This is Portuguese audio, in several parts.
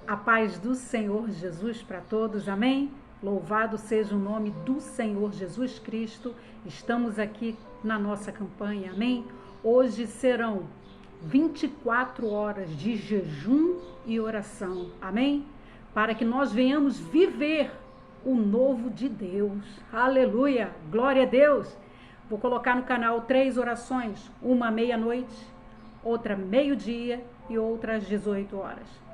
A paz do Senhor Jesus para todos, amém? Louvado seja o nome do Senhor Jesus Cristo. Estamos aqui na nossa campanha, amém? Hoje serão 24 horas de jejum e oração, amém? Para que nós venhamos viver o novo de Deus. Aleluia! Glória a Deus! Vou colocar no canal 3 orações, uma meia-noite, outra meio-dia e outra às 18 horas.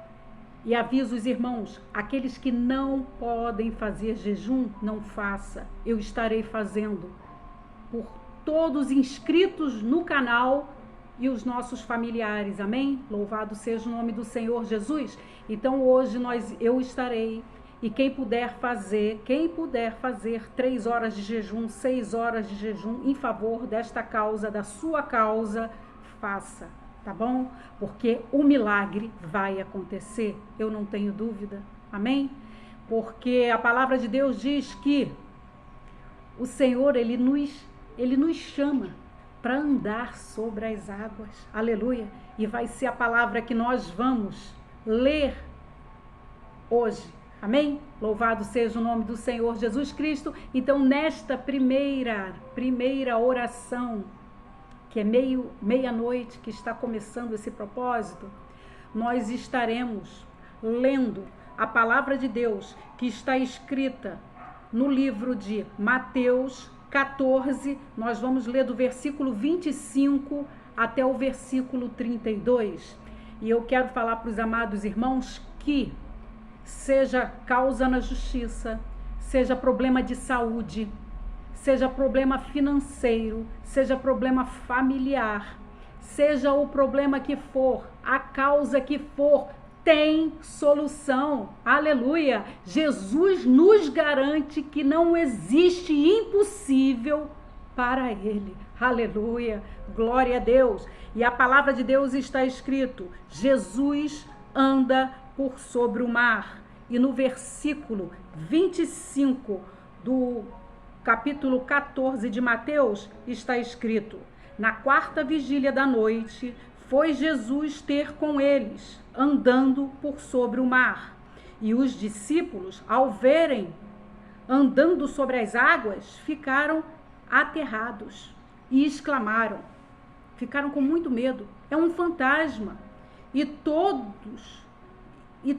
E aviso os irmãos, aqueles que não podem fazer jejum, não faça. Eu estarei fazendo por todos inscritos no canal e os nossos familiares, amém? Louvado seja o nome do Senhor Jesus. Então hoje eu estarei, e quem puder fazer 3 horas de jejum, 6 horas de jejum em favor desta causa, da sua causa, faça. Tá bom? Porque o milagre vai acontecer, eu não tenho dúvida, amém? Porque a palavra de Deus diz que o Senhor, Ele nos chama para andar sobre as águas, aleluia, e vai ser a palavra que nós vamos ler hoje, amém? Louvado seja o nome do Senhor Jesus Cristo. Então nesta primeira oração, que é meia-noite, que está começando esse propósito, nós estaremos lendo a palavra de Deus que está escrita no livro de Mateus 14, nós vamos ler do versículo 25 até o versículo 32. E eu quero falar para os amados irmãos que seja causa na justiça, seja problema de saúde, seja problema financeiro, seja problema familiar, seja o problema que for, a causa que for, tem solução. Aleluia! Jesus nos garante que não existe impossível para Ele. Aleluia! Glória a Deus! E a palavra de Deus está escrito: Jesus anda por sobre o mar. E no versículo 25 do capítulo 14 de Mateus, está escrito: na quarta vigília da noite, foi Jesus ter com eles, andando por sobre o mar. E os discípulos, ao verem andando sobre as águas, ficaram aterrados e exclamaram, ficaram com muito medo: é um fantasma. E todos,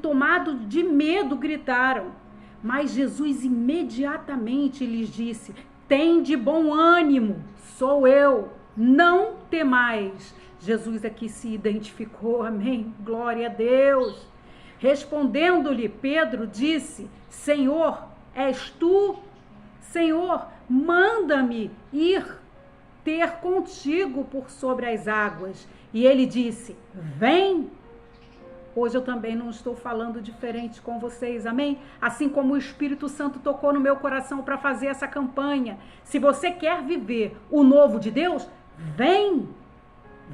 tomados de medo, gritaram. Mas Jesus imediatamente lhes disse: tende bom ânimo, sou eu, não temais. Jesus aqui se identificou, amém? Glória a Deus. Respondendo-lhe, Pedro disse: Senhor, és tu? Senhor, manda-me ir ter contigo por sobre as águas. E ele disse: vem. Hoje eu também não estou falando diferente com vocês, amém? Assim como o Espírito Santo tocou no meu coração para fazer essa campanha. Se você quer viver o novo de Deus, vem,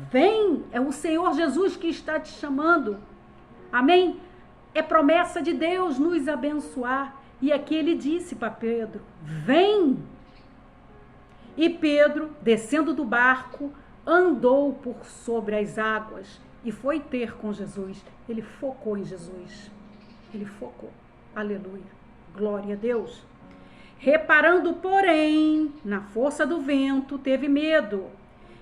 vem. É o Senhor Jesus que está te chamando, amém? É promessa de Deus nos abençoar. E aqui ele disse para Pedro: vem. E Pedro, descendo do barco, andou por sobre as águas e foi ter com Jesus. Ele focou em Jesus. Ele focou. Aleluia. Glória a Deus. Reparando, porém, na força do vento, teve medo.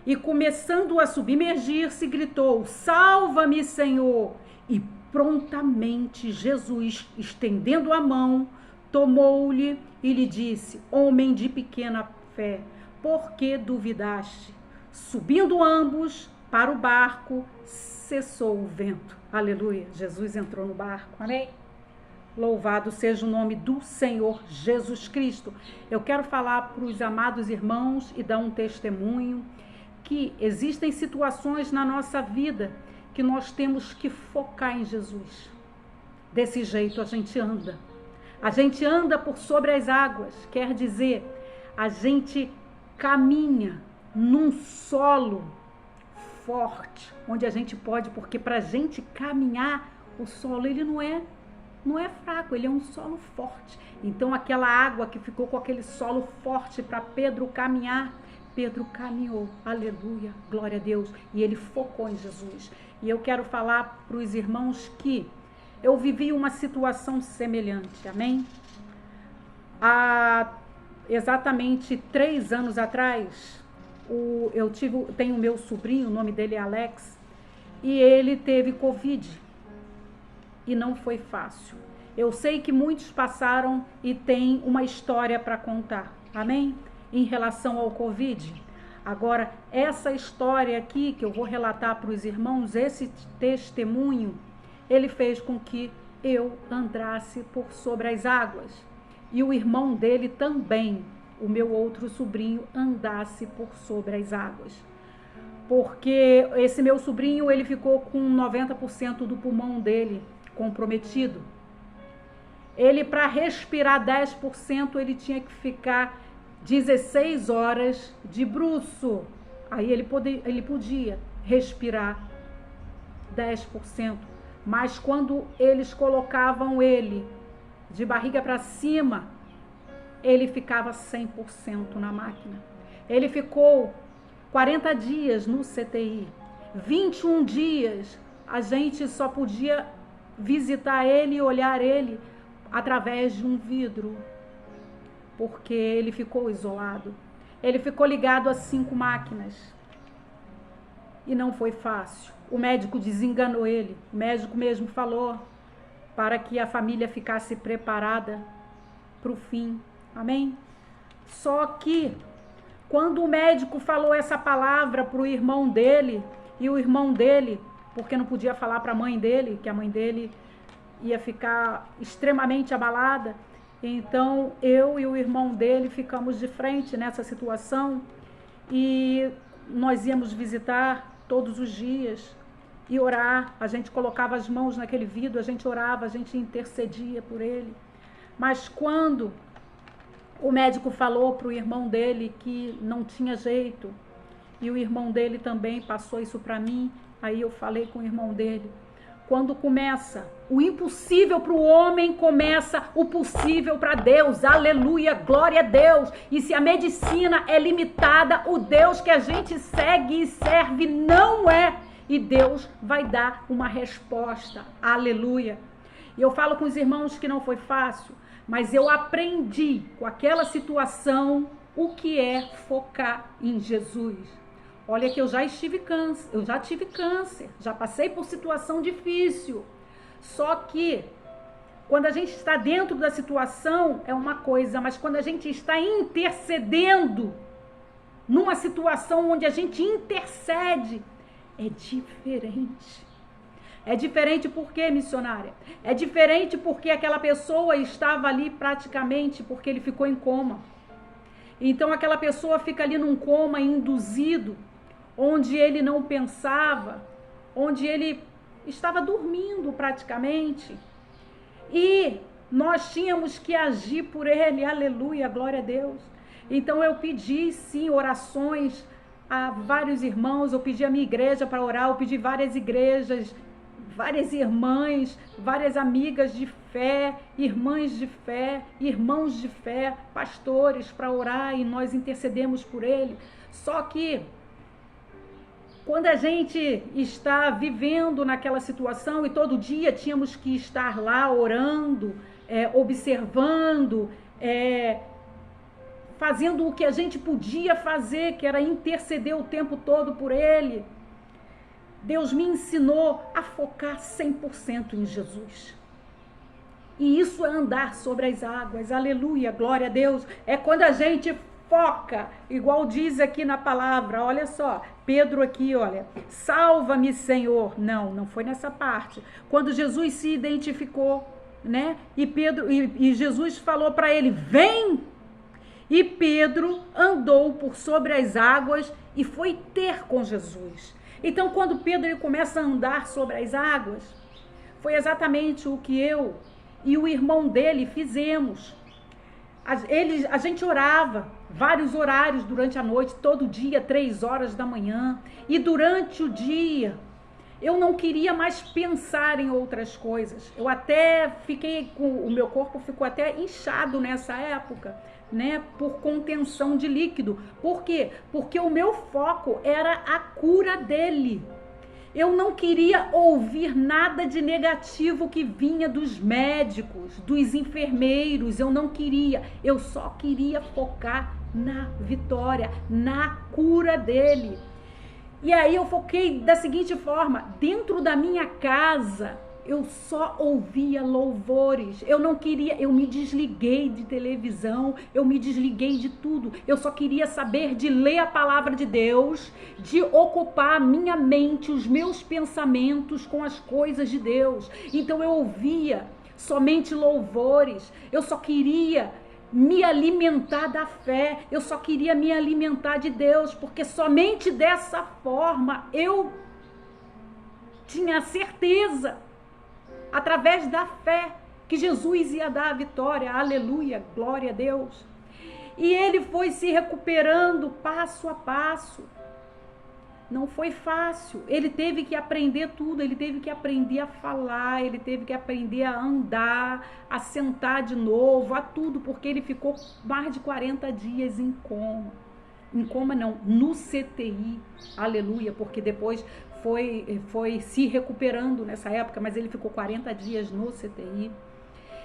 E começando a submergir-se, gritou: salva-me, Senhor! E prontamente Jesus, estendendo a mão, tomou-lhe e lhe disse: homem de pequena fé, por que duvidaste? Subindo ambos para o barco, cessou o vento. Aleluia. Jesus entrou no barco. Amém? Louvado seja o nome do Senhor Jesus Cristo. Eu quero falar para os amados irmãos e dar um testemunho que existem situações na nossa vida que nós temos que focar em Jesus. Desse jeito a gente anda. A gente anda por sobre as águas. Quer dizer, a gente caminha num solo forte, onde a gente pode, porque para a gente caminhar, o solo ele não é fraco, ele é um solo forte. Então aquela água que ficou com aquele solo forte para Pedro caminhar, Pedro caminhou, aleluia, glória a Deus, e ele focou em Jesus. E eu quero falar para os irmãos que eu vivi uma situação semelhante, amém? Há exatamente 3 anos atrás, tenho meu sobrinho, o nome dele é Alex, e ele teve Covid. E não foi fácil. Eu sei que muitos passaram e têm uma história para contar, amém? Em relação ao Covid. Agora, essa história aqui que eu vou relatar para os irmãos, esse testemunho, ele fez com que eu andasse por sobre as águas. E o irmão dele também, o meu outro sobrinho, andasse por sobre as águas. Porque esse meu sobrinho, ele ficou com 90% do pulmão dele comprometido. Ele, para respirar 10%, ele tinha que ficar 16 horas de bruço. Aí ele podia respirar 10%. Mas quando eles colocavam ele de barriga para cima, ele ficava 100% na máquina. Ele ficou 40 dias no CTI. 21 dias a gente só podia visitar ele e olhar ele através de um vidro, porque ele ficou isolado. Ele ficou ligado a 5 máquinas e não foi fácil. O médico desenganou ele. O médico mesmo falou para que a família ficasse preparada para o fim. Amém? Só que quando o médico falou essa palavra para o irmão dele, e o irmão dele, porque não podia falar para a mãe dele, que a mãe dele ia ficar extremamente abalada, então eu e o irmão dele ficamos de frente nessa situação e nós íamos visitar todos os dias e orar. A gente colocava as mãos naquele vidro, a gente orava, a gente intercedia por ele. Mas quando o médico falou para o irmão dele que não tinha jeito, e o irmão dele também passou isso para mim, aí eu falei com o irmão dele, quando começa o impossível para o homem, começa o possível para Deus. Aleluia, glória a Deus. E se a medicina é limitada, o Deus que a gente segue e serve não é. E Deus vai dar uma resposta. Aleluia. E eu falo com os irmãos que não foi fácil, mas eu aprendi com aquela situação o que é focar em Jesus. Olha que eu já tive câncer, já passei por situação difícil. Só que quando a gente está dentro da situação é uma coisa, mas quando a gente está intercedendo numa situação onde a gente intercede, é diferente. É diferente por quê, missionária? É diferente porque aquela pessoa estava ali praticamente porque ele ficou em coma. Então aquela pessoa fica ali num coma induzido, onde ele não pensava, onde ele estava dormindo praticamente. E nós tínhamos que agir por ele, aleluia, glória a Deus. Então eu pedi sim orações a vários irmãos, eu pedi a minha igreja para orar, eu pedi várias igrejas, várias irmãs, várias amigas de fé, irmãs de fé, irmãos de fé, pastores para orar e nós intercedemos por ele. Só que quando a gente está vivendo naquela situação e todo dia tínhamos que estar lá orando, observando, fazendo o que a gente podia fazer, que era interceder o tempo todo por ele, Deus me ensinou a focar 100% em Jesus. E isso é andar sobre as águas, aleluia, glória a Deus. É quando a gente foca, igual diz aqui na palavra, olha só, Pedro aqui, olha, salva-me, Senhor. Não foi nessa parte. Quando Jesus se identificou, né? E Jesus falou para ele, vem! E Pedro andou por sobre as águas e foi ter com Jesus. Então, quando Pedro ele começa a andar sobre as águas, foi exatamente o que eu e o irmão dele fizemos. A gente orava vários horários durante a noite, todo dia, 3 horas da manhã. E durante o dia, eu não queria mais pensar em outras coisas. Eu até o meu corpo ficou até inchado nessa época, né? Por contenção de líquido. Por quê? Porque o meu foco era a cura dele. Eu não queria ouvir nada de negativo que vinha dos médicos, dos enfermeiros. Eu não queria. Eu só queria focar na vitória, na cura dele. E aí eu foquei da seguinte forma: dentro da minha casa, eu só ouvia louvores. Eu não queria, eu me desliguei de televisão, eu me desliguei de tudo. Eu só queria saber de ler a palavra de Deus, de ocupar a minha mente, os meus pensamentos com as coisas de Deus. Então eu ouvia somente louvores. Eu só queria me alimentar da fé, eu só queria me alimentar de Deus, porque somente dessa forma eu tinha certeza, através da fé, que Jesus ia dar a vitória. Aleluia, glória a Deus. E ele foi se recuperando passo a passo. Não foi fácil, ele teve que aprender tudo, ele teve que aprender a falar, ele teve que aprender a andar, a sentar de novo, a tudo, porque ele ficou mais de 40 dias em coma. Em coma não, no CTI, aleluia, porque depois foi se recuperando nessa época, mas ele ficou 40 dias no CTI.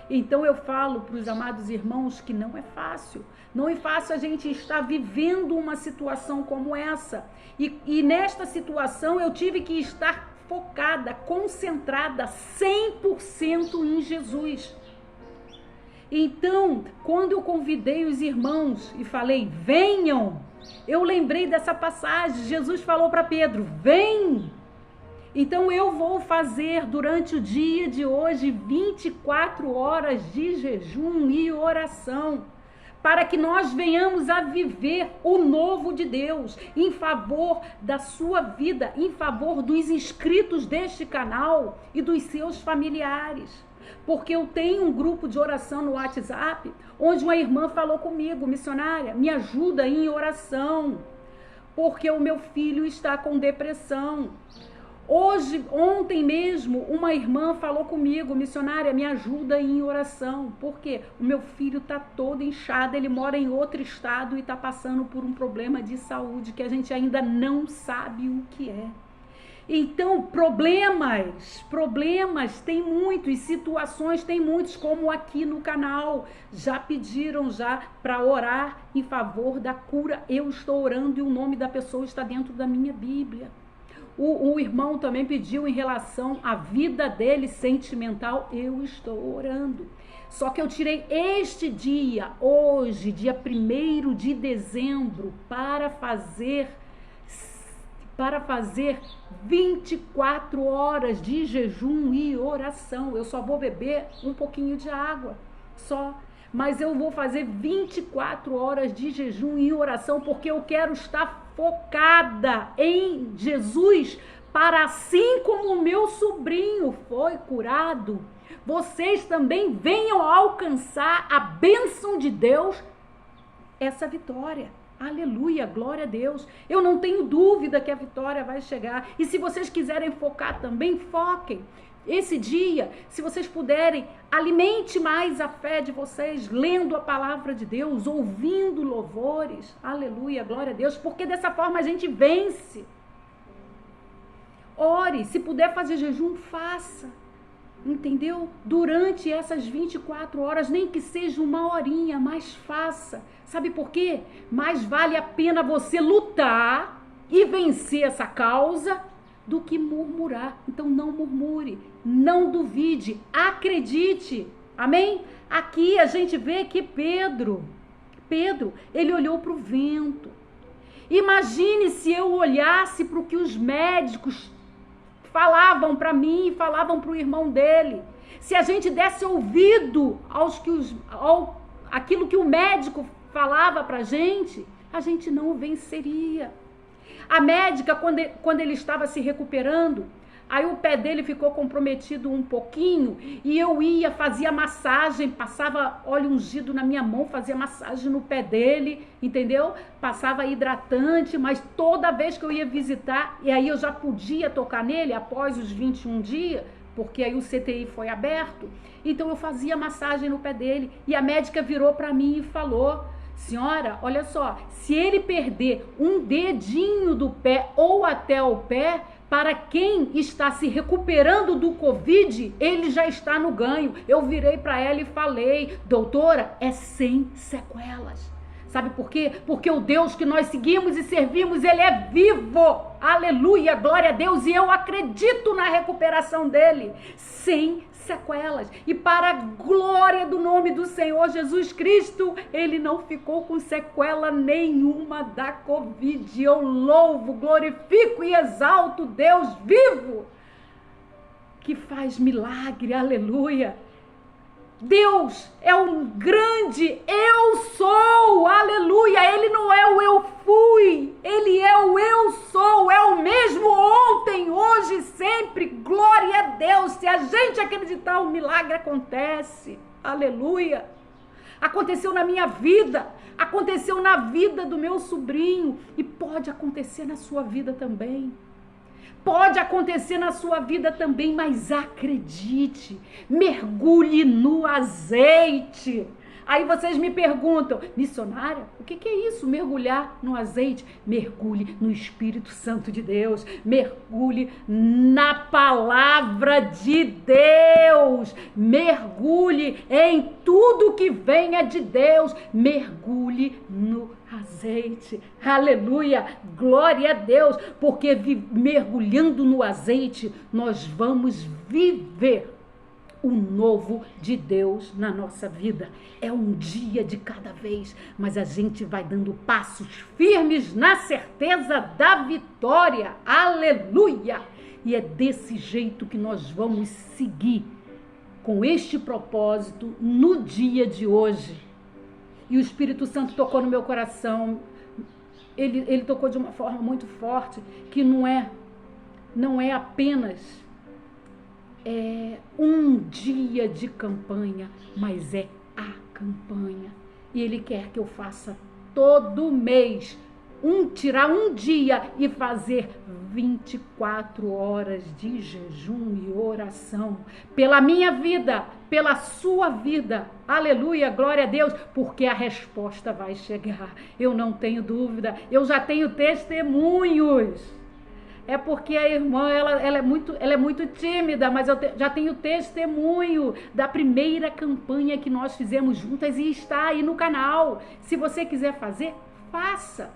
Então eu falo para os amados irmãos que não é fácil. Não é fácil a gente estar vivendo uma situação como essa. E nesta situação eu tive que estar focada, concentrada 100% em Jesus. Então, quando eu convidei os irmãos e falei, venham, eu lembrei dessa passagem. Jesus falou para Pedro, vem! Então eu vou fazer durante o dia de hoje 24 horas de jejum e oração, para que nós venhamos a viver o novo de Deus em favor da sua vida, em favor dos inscritos deste canal e dos seus familiares. Porque eu tenho um grupo de oração no WhatsApp, onde uma irmã falou comigo, missionária, me ajuda em oração, porque o meu filho está com depressão. Ontem mesmo, uma irmã falou comigo, missionária, me ajuda em oração, porque o meu filho está todo inchado, ele mora em outro estado e está passando por um problema de saúde que a gente ainda não sabe o que é. Então, problemas tem muitos, situações tem muitos, como aqui no canal, já pediram para orar em favor da cura, eu estou orando e o nome da pessoa está dentro da minha Bíblia. O irmão também pediu em relação à vida dele sentimental, eu estou orando. Só que eu tirei este dia, hoje, dia 1º de dezembro, para fazer 24 horas de jejum e oração. Eu só vou beber um pouquinho de água, só. Mas eu vou fazer 24 horas de jejum e oração, porque eu quero estar focada em Jesus, para assim como o meu sobrinho foi curado, vocês também venham alcançar a bênção de Deus, essa vitória. Aleluia, glória a Deus. Eu não tenho dúvida que a vitória vai chegar. E se vocês quiserem focar também, foquem. Esse dia, se vocês puderem, alimente mais a fé de vocês, lendo a palavra de Deus, ouvindo louvores. Aleluia, glória a Deus, porque dessa forma a gente vence. Ore, se puder fazer jejum, faça. Entendeu? Durante essas 24 horas, nem que seja uma horinha, mas faça. Sabe por quê? Mais vale a pena você lutar e vencer essa causa do que murmurar. Então não murmure, não duvide, acredite. Amém? Aqui a gente vê que Pedro, ele olhou para o vento. Imagine se eu olhasse para o que os médicos falavam para mim e falavam para o irmão dele. Se a gente desse ouvido aquilo que o médico falava para a gente não venceria. A médica, quando ele estava se recuperando, aí o pé dele ficou comprometido um pouquinho, e eu fazia massagem, passava óleo ungido na minha mão, fazia massagem no pé dele, entendeu? Passava hidratante, mas toda vez que eu ia visitar, e aí eu já podia tocar nele após os 21 dias, porque aí o CTI foi aberto, então eu fazia massagem no pé dele, e a médica virou para mim e falou, senhora, olha só, se ele perder um dedinho do pé ou até o pé, Para quem está se recuperando do Covid, ele já está no ganho. Eu virei para ela e falei, doutora, é sem sequelas. Sabe por quê? Porque o Deus que nós seguimos e servimos, ele é vivo. Aleluia, glória a Deus. E eu acredito na recuperação dele, sem sequelas. E para a glória do nome do Senhor Jesus Cristo, ele não ficou com sequela nenhuma da Covid. Eu louvo, glorifico e exalto Deus vivo, que faz milagre, aleluia. Deus é um grande eu sou, aleluia. Ele não é o eu fui, ele é o eu sou, é o mesmo ontem, hoje, sempre, glória a Deus. Se a gente acreditar, o milagre acontece, aleluia. Aconteceu na minha vida, aconteceu na vida do meu sobrinho e pode acontecer na sua vida também. Pode acontecer na sua vida também, mas acredite, mergulhe no azeite. Aí vocês me perguntam, missionária, o que é isso, mergulhar no azeite? Mergulhe no Espírito Santo de Deus, mergulhe na palavra de Deus, mergulhe em tudo que venha de Deus, mergulhe no azeite, aleluia, glória a Deus, porque mergulhando no azeite, nós vamos viver o novo de Deus na nossa vida. É um dia de cada vez, mas a gente vai dando passos firmes na certeza da vitória, aleluia, e é desse jeito que nós vamos seguir com este propósito no dia de hoje. E o Espírito Santo tocou no meu coração, ele tocou de uma forma muito forte, que não é apenas um dia de campanha, mas é a campanha. E ele quer que eu faça todo mês, tirar um dia e fazer 24 horas de jejum e oração pela minha vida, pela sua vida, aleluia, glória a Deus, porque a resposta vai chegar, eu não tenho dúvida, eu já tenho testemunhos. É porque a irmã, ela é muito tímida, mas eu já tenho testemunho da primeira campanha que nós fizemos juntas e está aí no canal. Se você quiser fazer, faça.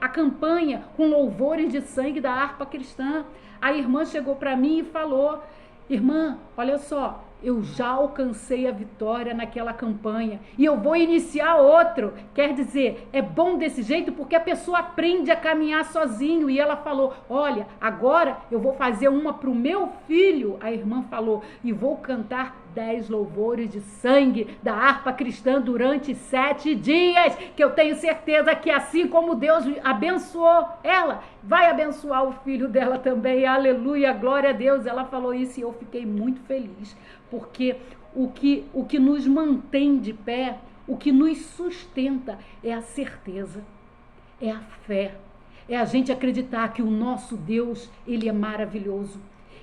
A campanha com louvores de sangue da harpa cristã. A irmã chegou para mim e falou, irmã, olha só, eu já alcancei a vitória naquela campanha e eu vou iniciar outro. Quer dizer, é bom desse jeito porque a pessoa aprende a caminhar sozinho. E ela falou, olha, agora eu vou fazer uma para o meu filho, a irmã falou, e vou cantar 10 louvores de sangue da harpa cristã durante 7 dias, que eu tenho certeza que assim como Deus abençoou ela, vai abençoar o filho dela também, aleluia, glória a Deus. Ela falou isso e eu fiquei muito feliz, porque o que nos mantém de pé, o que nos sustenta é a certeza, é a fé, é a gente acreditar que o nosso Deus, ele é maravilhoso.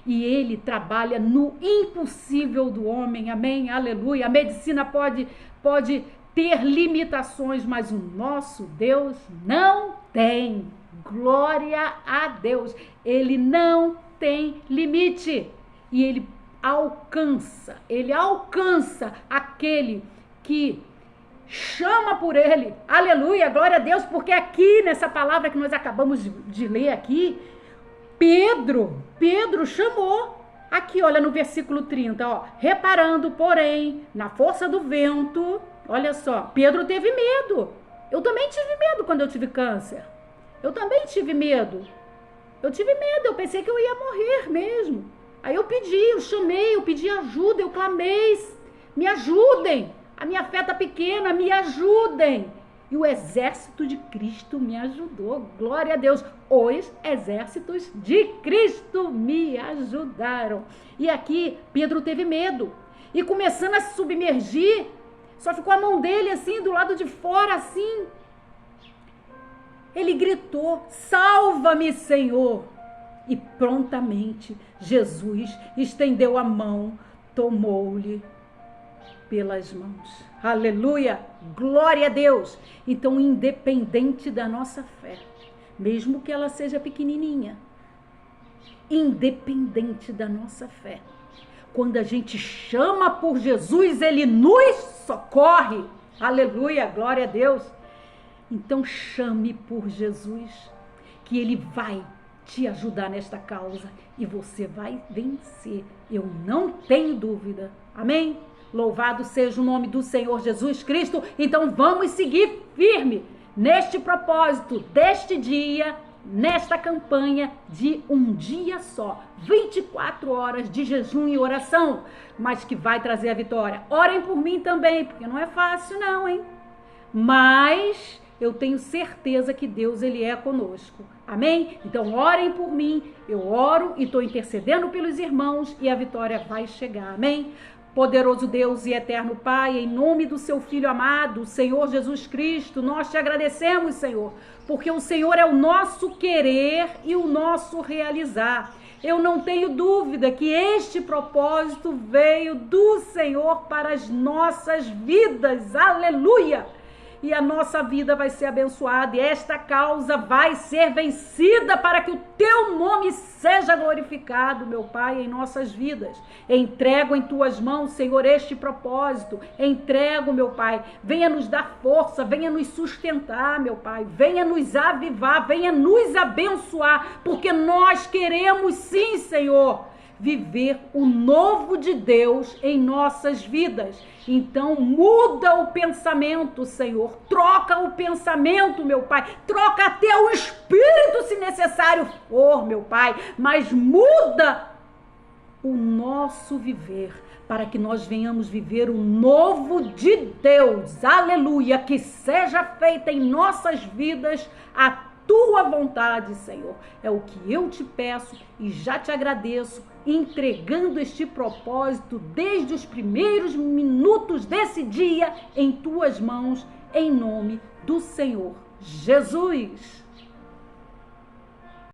E ele trabalha no impossível do homem, amém, aleluia. A medicina pode ter limitações, mas o nosso Deus não tem, glória a Deus. Ele não tem limite e ele alcança aquele que chama por ele, aleluia, glória a Deus, porque aqui nessa palavra que nós acabamos de ler aqui, Pedro chamou, aqui olha no versículo 30, ó, reparando porém na força do vento, olha só, Pedro teve medo, eu também tive medo quando eu tive câncer, eu também tive medo, eu pensei que eu ia morrer mesmo, aí eu chamei, eu pedi ajuda, eu clamei, me ajudem, a minha fé tá pequena, me ajudem. E o exército de Cristo me ajudou, glória a Deus. Os exércitos de Cristo me ajudaram. E aqui Pedro teve medo. E começando a se submergir, só ficou a mão dele assim, do lado de fora assim. Ele gritou, salva-me, Senhor. E prontamente Jesus estendeu a mão, tomou-lhe pelas mãos. Aleluia, glória a Deus. Então, independente da nossa fé, mesmo que ela seja pequenininha, independente da nossa fé. Quando a gente chama por Jesus, Ele nos socorre. Aleluia, glória a Deus. Então chame por Jesus, que Ele vai te ajudar nesta causa e você vai vencer. Eu não tenho dúvida. Amém? Louvado seja o nome do Senhor Jesus Cristo. Então vamos seguir firme neste propósito deste dia, nesta campanha de um dia só, 24 horas de jejum e oração, mas que vai trazer a vitória. Orem por mim também, porque não é fácil não, hein? Mas eu tenho certeza que Deus, Ele é conosco. Amém? Então orem por mim, eu oro e estou intercedendo pelos irmãos e a vitória vai chegar. Amém? Poderoso Deus e eterno Pai, em nome do seu Filho amado, Senhor Jesus Cristo, nós te agradecemos, Senhor, porque o Senhor é o nosso querer e o nosso realizar. Eu não tenho dúvida que este propósito veio do Senhor para as nossas vidas. Aleluia! E a nossa vida vai ser abençoada e esta causa vai ser vencida para que o teu nome seja glorificado, meu Pai, em nossas vidas. Entrego em tuas mãos, Senhor, este propósito. Entrego, meu Pai, venha nos dar força, venha nos sustentar, meu Pai, venha nos avivar, venha nos abençoar, porque nós queremos sim, Senhor, viver o novo de Deus em nossas vidas. Então muda o pensamento, Senhor, troca o pensamento, meu Pai, troca até o espírito se necessário for, meu Pai, mas muda o nosso viver, para que nós venhamos viver o novo de Deus. Aleluia, que seja feita em nossas vidas a tua vontade, Senhor. É o que eu te peço e já te agradeço, entregando este propósito desde os primeiros minutos desse dia em tuas mãos, em nome do Senhor Jesus.